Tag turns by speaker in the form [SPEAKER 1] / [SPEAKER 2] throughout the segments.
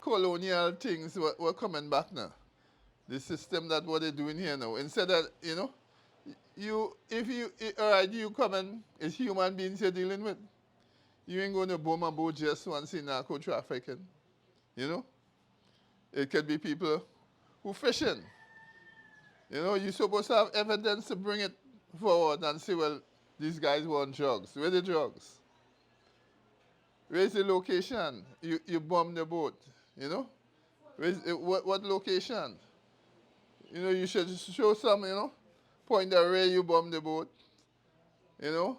[SPEAKER 1] colonial things were coming back now. The system that what they're doing here now. Instead of, you know, all right, you come and it's human beings you're dealing with. You ain't going to bomb a boat just once in narco trafficking. You know? It could be people who fishing. You know, you're supposed to have evidence to bring it forward and say, well, these guys want drugs. Where the drugs? Where's the location? You bomb the boat. You know? What location? You know, you should show some, you know, point out where you bomb the boat. You know?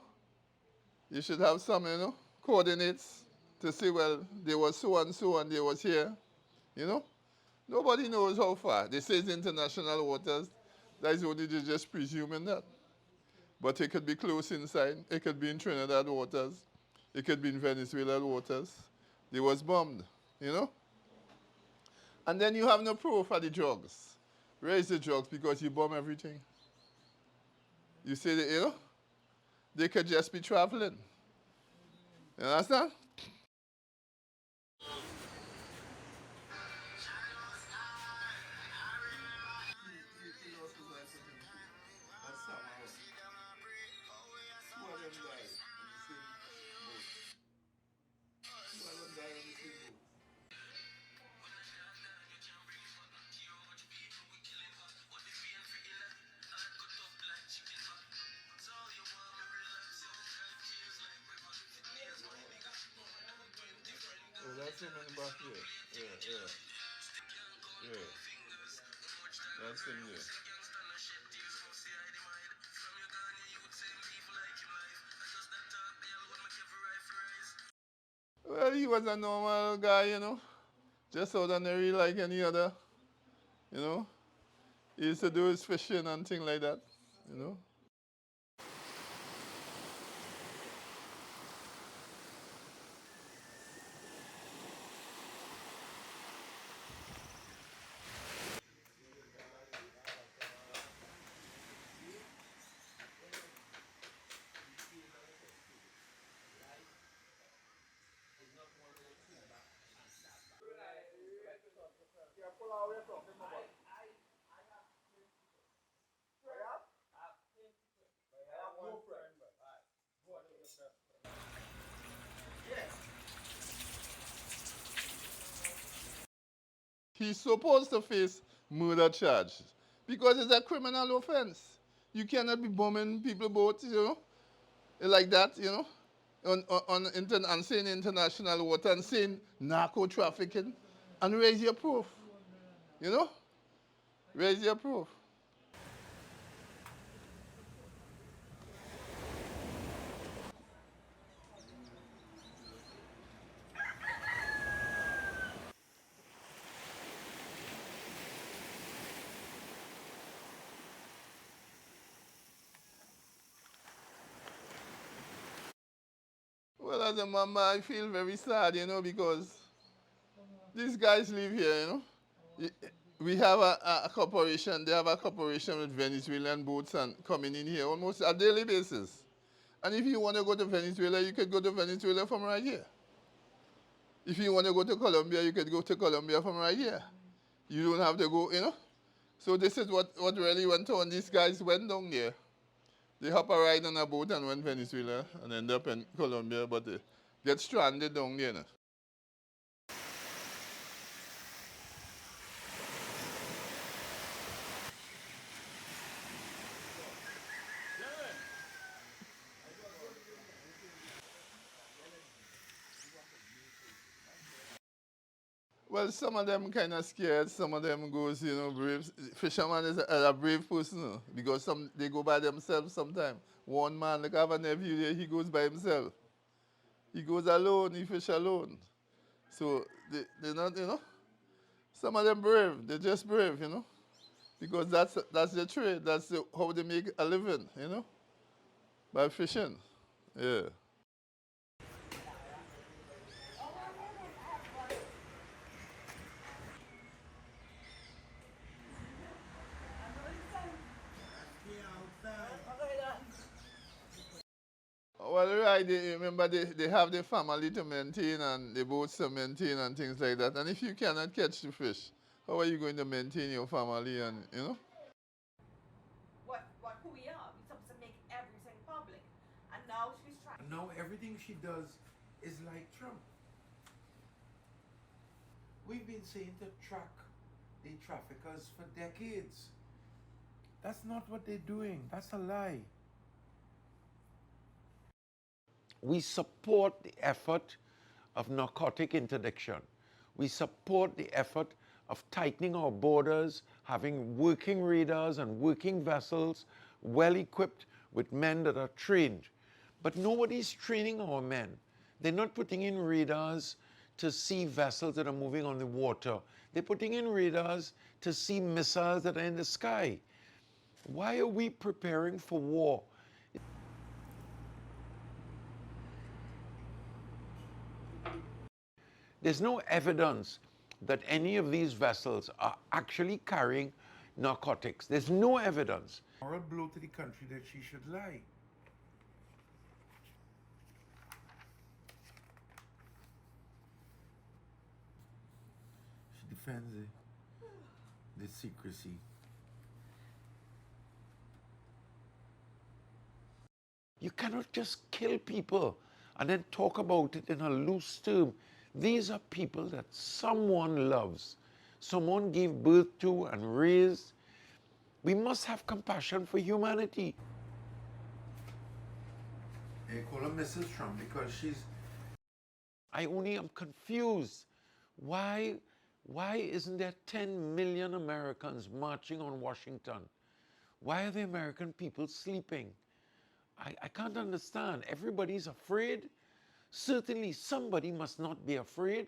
[SPEAKER 1] You should have some, you know, coordinates to say, well, there was so and there was here. You know? Nobody knows how far. They say it's international waters. That is only just presuming that. But it could be close inside. It could be in Trinidad waters. It could be in Venezuela waters. They was bombed, you know? And then you have no proof of the drugs. Where is the drugs? Because you bomb everything. You say, that, you know, they could just be traveling. You understand? Oh, that's him in the back here. Yeah. Yeah. That's him there. Well, he was a normal guy, you know. Just ordinary like any other, you know. He used to do his fishing and things like that, you know. He's supposed to face murder charge because it's a criminal offense. You cannot be bombing people boats, you know, like that, you know, and saying international water and saying narco trafficking and raise your proof, you know, raise your proof. Well, as a mama, I feel very sad, you know, because these guys live here, you know. We have a corporation, they have a corporation with Venezuelan boats and coming in here almost a daily basis. And if you want to go to Venezuela, you could go to Venezuela from right here. If you want to go to Colombia, you could go to Colombia from right here. You don't have to go, you know. So this is what really went on. These guys went down there. They hop a ride on a boat and went Venezuela and end up in Colombia, but they get stranded down there. Now. Well, some of them kind of scared. Some of them goes, you know, brave. Fisherman is a brave person, you know, because some they go by themselves sometimes. One man, like I have a nephew there, he goes by himself. He goes alone, he fish alone. So they're not, you know, some of them brave. They're just brave, you know, because that's their trade. That's how they make a living, you know, by fishing. Yeah. Well, guy, remember they have the family to maintain and the boats to maintain and things like that. And if you cannot catch the fish, how are you going to maintain your family and, you know?
[SPEAKER 2] Who we are. We're supposed to make everything public. And now she's trying.
[SPEAKER 3] And now everything she does is like Trump. We've been saying to track the traffickers for decades. That's not what they're doing. That's a lie. We support the effort of narcotic interdiction. We support the effort of tightening our borders, having working radars and working vessels, well equipped with men that are trained. But nobody's training our men. They're not putting in radars to see vessels that are moving on the water. They're putting in radars to see missiles that are in the sky. Why are we preparing for war? There's no evidence that any of these vessels are actually carrying narcotics. There's no evidence.
[SPEAKER 4] Moral blow to the country that she should lie. She defends the secrecy.
[SPEAKER 3] You cannot just kill people and then talk about it in a loose term. These are people that someone loves, someone gave birth to and raised. We must have compassion for humanity.
[SPEAKER 4] They call her Mrs. Trump because she's...
[SPEAKER 3] I only am confused. Why isn't there 10 million Americans marching on Washington? Why are the American people sleeping? I can't understand. Everybody's afraid. Certainly somebody must not be afraid.